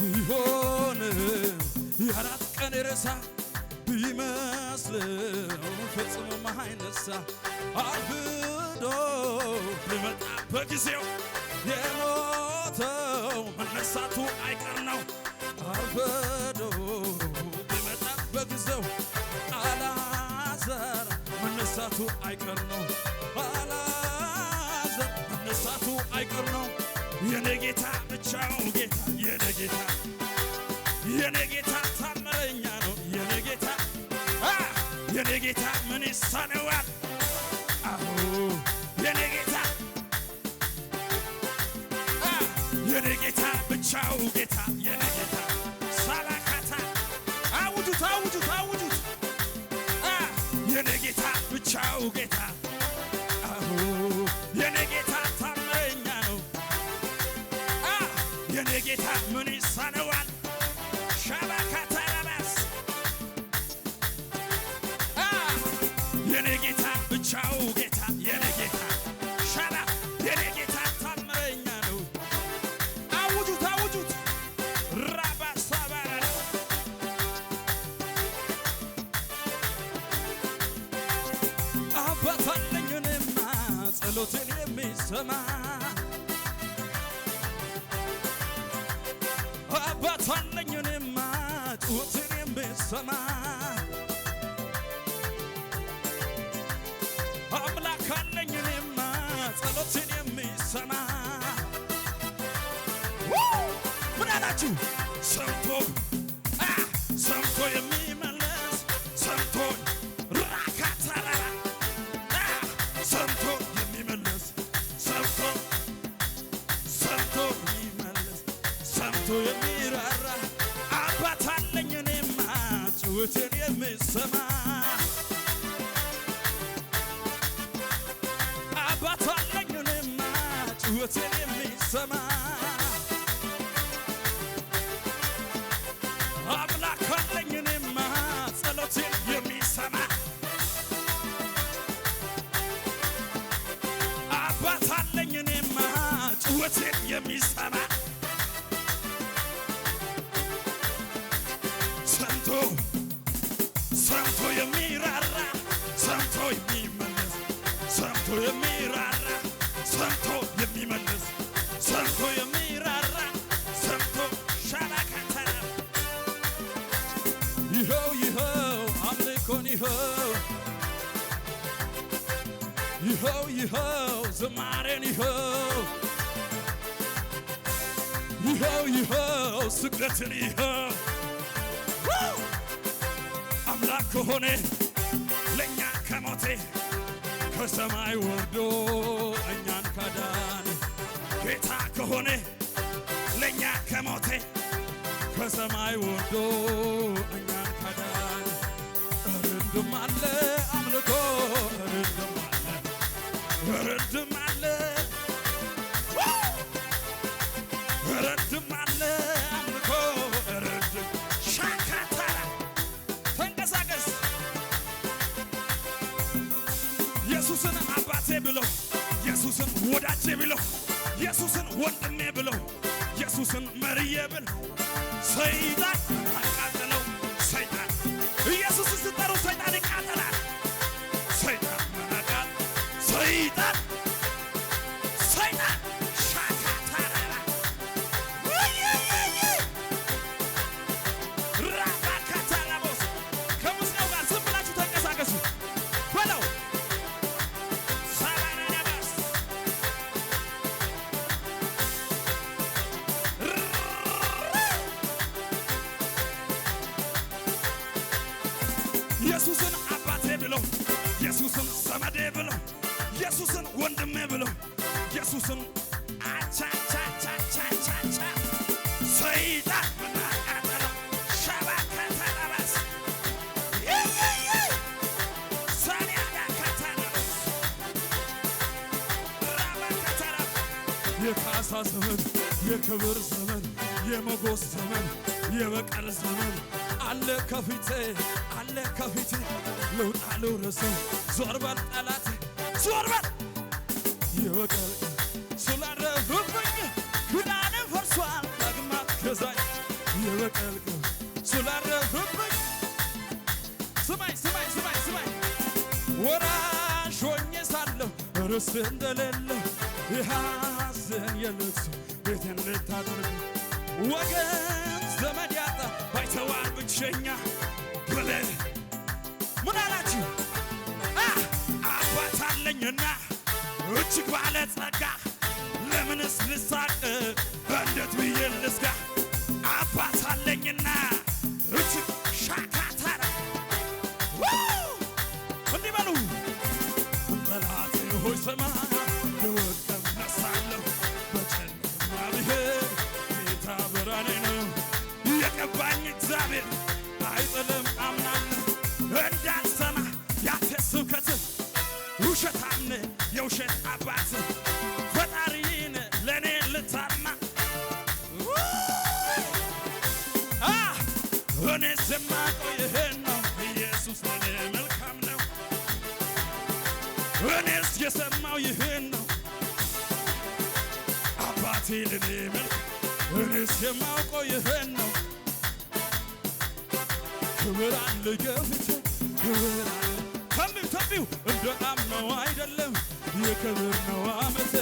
ቢሆንም የአራት ቀን ሬሳ ቢመስለው ፈጽሞ ማይነሳ አርፍዶ ቢመጣ በጊዜው የሞተው መነሳቱ አይቀር ነው። አርፍዶ ቢመጣ በጊዜው አልዓዛር መነሳቱ አይቀር ነው። አልዓዛር መነሳቱ አይቀር ነው። የኔ ጌታ ብቻው ጌታ የኔ ጌታ ታምረኛ ነው። የኔ ጌታ ምን ይሳነዋል? አዎ የኔ ጌታ ብቻው ጌታ የኔ ጌታ ሳላካታ አውጁት የኔ ጌታ ብቻው ጌታ አዎ የኔ ጌታ ታምረኛ ነው። የኔ ጌታ ምን ይሳነዋል? ሻባካታ ራባስ የኔ ጌታ ብቻው ጌታ የኔ ጌታ ሻላ የኔ ጌታ ታምረኛ ነው። አውጁት ራባሳባራ አባት አለኝና ጸሎቴን የሚሰማ አባት አለኝና ጩኸቴን የሚሰማ አምላክ አለኝና ጸሎቴን የሚሰማ ምን አላችሁ? ሰምቶ የሚመለስ ሰምቶ ራካታራ ሰምቶ የሚመለስ ሰምቶ የሚመለስ ሰምቶ የሚራራ አባት አለኝ እኔማ ጩኸቴን የሚሰማ አባት አለኝ እኔማ ጩኸቴን የሚሰማ አምላክ አለኝ እኔማ ጸሎቴን የሚሰማ አባት አለኝ እኔማ ጩኸቴን የሚሰማ ሰምቶ የሚራራ ሰምቶ የሚመለስ ሰምቶ የሚራራ ሰምቶ የሚመለስ ሰምቶ የሚራራ ሰምቶ ሻላካተራ ይኸው አምልኮን ይኸው ዝማሬን ይኸው ስግደትን አምላክ ከሆነ ለእኛ ከሞቴ ከሰማይ ወርዶ እኛን ካዳን ጌታ ከሆነ ለእኛ ከሞቴ ከሰማይ ወርዶ እኛን ካዳን እርድም አለ አምልኮ እርድም አለ አምልኮ እርድም ሻካታራ ተንቀሳቀስ ኢየሱስን አባቴ ብለው ኢየሱስን ወዳጄ ብለው ኢየሱስን ወንድሜ ብለው ኢየሱስን መሪዬ ብለው ሰይጣን አቃጠለው። ሰይጣን ኢየሱስን ስትጠሩ ሰይጣን ይቃጠላል። ሰይጣን መናቃል ሰይጣን ሻካታራ ራባካታራቦስ ከሙዚቃው ጋር ዝም ብላችሁ ተንቀሳቀሱ በለው። ሳላናባስ ኢየሱስን አባቴ ብለው ኢየሱስን ዘመዴ ብለው ኢየሱስን ወንድሜ ብለው ኢየሱስን አቻቻቻቻቻቻ ሰይጣን መናቃጠለው ሻባካታራባስ ሳኒያዳካታራባስ ራባካታራ የካሳ ዘመን የክብር ዘመን የመጎስ ዘመን የበቀል ዘመን አለ ከፊቴ ልውጣ ልውረሰው ዞር በል ጠላቴ ዞር በል የበቀል ስላረፍብኝ ክዳኔ ፈርሷል ዳግም አትገዛኝ የበቀልኩ ስላረፈብኝ ስማኝ ወራሽ ሆኜ ሳለሁ ርስት እንደሌለው የሐዘን የልቅሶ ቤቴን ልታደርግ ወገን ዘመድ ያጣ ባይተዋር ብቸኛ ብለህ ምን አላችሁ? አባት አለኝና እጅግ ባለጸጋ ለምንስ ልሳቅ እንዴት ብዬ ልስጋ? አባት አለኝና እጅግ ሻካታራ እንዲህ በሉ ጠላቴ ሆይ ስማ ብወድቅም እነሳለሁ በጨለማ ብሄድ ጌታ ብርሃኔ ነው የቀባኝ እግዚአብሔር አይጥልም አምናለሁ እንዳልሰማ ያንተ ስብከት ውሸታም የውሸት አባት ፈጣሪን ለእኔ ልታማ እኔስ የማውቀው ይህን ነው ኢየሱስ ለእኔ መልካም ነው እኔስ የሰማው ይህን ነው አባቴ ለእኔ መልካም እኔስ የማውቀው ይህን ነው ክብር አለ ጌታ ክብር አለ ተንቢው እንደ አምነው አይደለም የክብር ነው ዓመት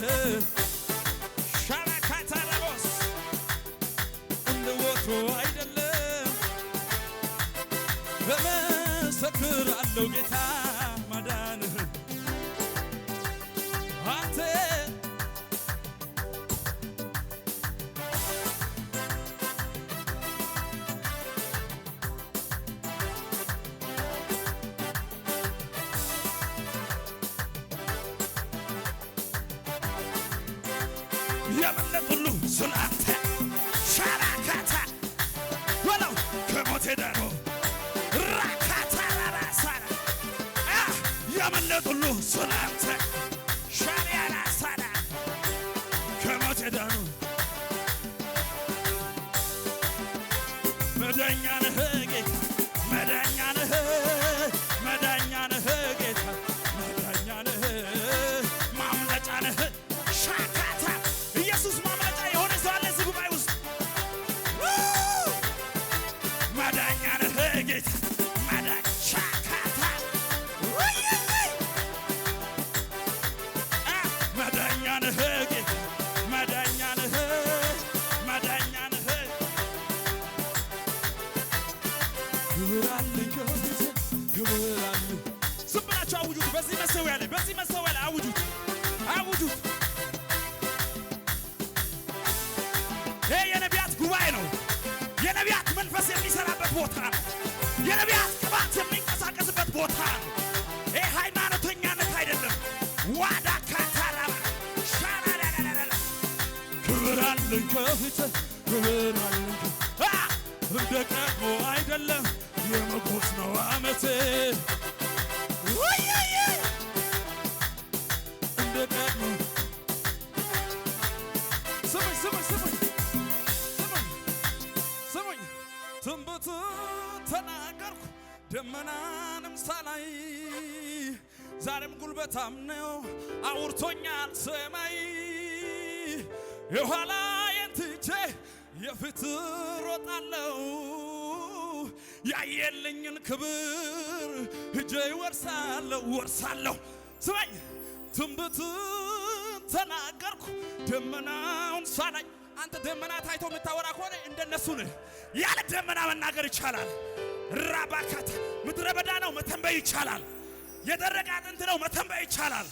ሻራካታ ለቦስ እንደ ወትሮ አይደለም እመሰክራለሁ ጌታ ማዳንህን አንተ የመለጡሉ ስላንተ ሻራካታ ወለው ከሞቴ ዳሮ ራካታ ራሳራ የመለጡሉ ስላንተ ሻሪያና ሳራ ከሞቴ ዳሮ መዳኛ ነህ ጌታ መዳኛ ነህ መዳኛ ነህ ጌታ መዳኛ ነህ ማምለጫ ነህ ሻካታ ኢየሱስ ማምለጫ የሆነ ሰው አለ እዚህ ጉባኤ ውስጥ መዳኛ ነህ ጌታ መዳኛ ሻካታ መዳኛ ነህ ጌታ መዳኛ ነህ መዳኛ ነህ ክብር አለኝ ከፊት ክብር አለኝ ዝም ብላችሁ አውጁት በዚህ መሰዊያ ላይ አውጁት ይሄ የነቢያት ጉባኤ ነው የነቢያት መንፈስ የሚሰራበት ቦታ ነው የነቢያት ቅባት የሚንቀሳቀስበት ቦታ ነው ይሄ ሃይማኖተኛነት አይደለም ዋዳ ካታራባ ሻራራራራ ክብር አለኝ ከፊት ክብር አለኝ እንደ ቀድሞ አይደለም የመጎስ ነው ዓመቴ እንደ ቀድሞ ስሙኝ ትንቢት ተናገርኩ ደመናንም ሳላይ ዛሬም ጉልበታም ነው አውርቶኛል ሰማይ የኋላዬን ትቼ የፊት ሮጣለሁ ያየልኝን ክብር ሄጄ ወርሳለሁ ስማኝ ትንቢት ተናገርኩ ደመናውን ሳላይ አንተ ደመና ታይቶ የምታወራ ከሆነ እንደነሱ ነህ ያለ ደመና መናገር ይቻላል ራባካታ ምድረ በዳ ነው መተንበይ ይቻላል የደረቀ አጥንት ነው መተንበይ ይቻላል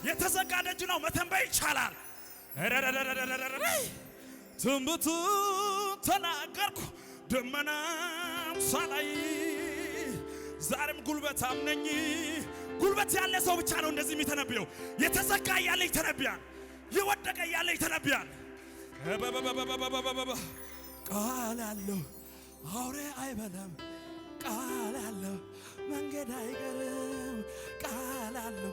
የተዘጋ ደጅ ነው መተንበይ ይቻላል ትንቢት ተናገርኩ ደመናም ሳላይ ዛሬም ጉልበታም ነኝ ጉልበት ያለ ሰው ብቻ ነው እንደዚህ የሚተነብየው የተዘጋ ያለ ይተነብያል የወደቀ ያለ ይተነብያል ቃል አለው አውሬ አይበላም ቃል አለው መንገድ አይቀርም ቃል አለው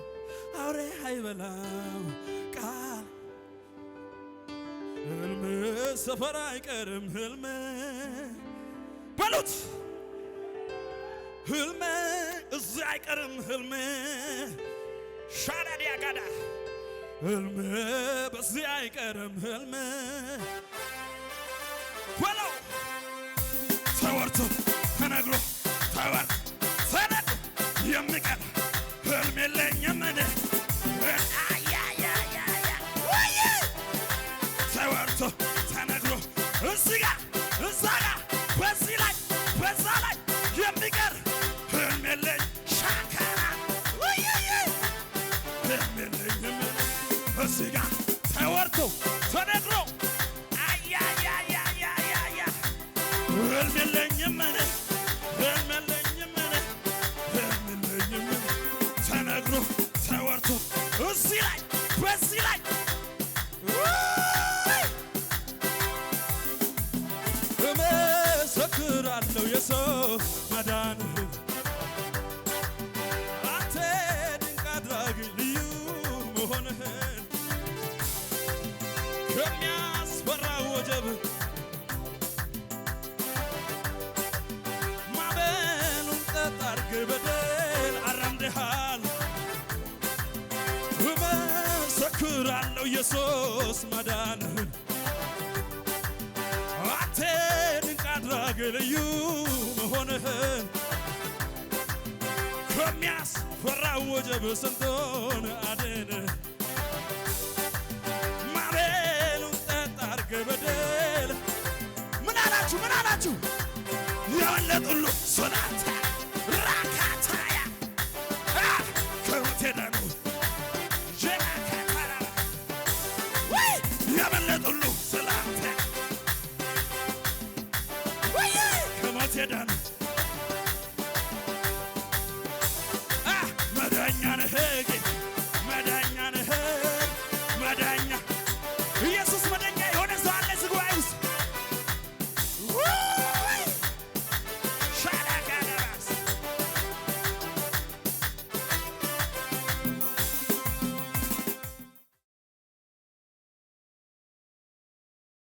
አውሬ አይበላም ቃል ህልም ሰፈር አይቀርም ህልም በሉት ህልም እዚህ አይቀርም ህልም ሻዳዲያ ጋዳ ህልም በዚህ አይቀርም ህልም በለው ተወርቶ ተነግሮ ተወር ሰነድ የሚቀር ህልም የለኝም እኔ ተወርቶ ተነግሮ እዚህ ጋር እዛ ጋር በዚህ ላይ በዛ ላይ የሚቀር ህልም የለኝ ሻከራ ህልም የለኝም እዚህ ጋር ተወርቶ ተነግሮ ህልም የለኝም እኔ ህልም የለኝም እኔ ህልም የለኝም ተነግሮ ተወርቶ እዚህ ላይ በዚህ ላይ እመሰክራለሁ የኢየሱስ ማዳንህን አንተ ድንቅ አድራጊ ልዩ መሆንህን ከሚያስፈራው ወጀብ ማዕበሉን ጸጥ አድርገህ በድል አራምደሃል። እመሰክራለሁ ኢየሱስ ማዳንህን አንተ ድንቅ አድራጊ ልዩ መሆንህን ከሚያስፈራው ወጀብ ስንቱን አድነህ ማዕበሉን ጸጥ አድርገህ በድል ምን አላችሁ ምን አላችሁ ያመለጡሉ ሶናታ ራካታያ ከሞት ዳኑ ጀናካታራ ወይ ያመለጡሉ ሶናታ ወይ ከሞት ዳኑ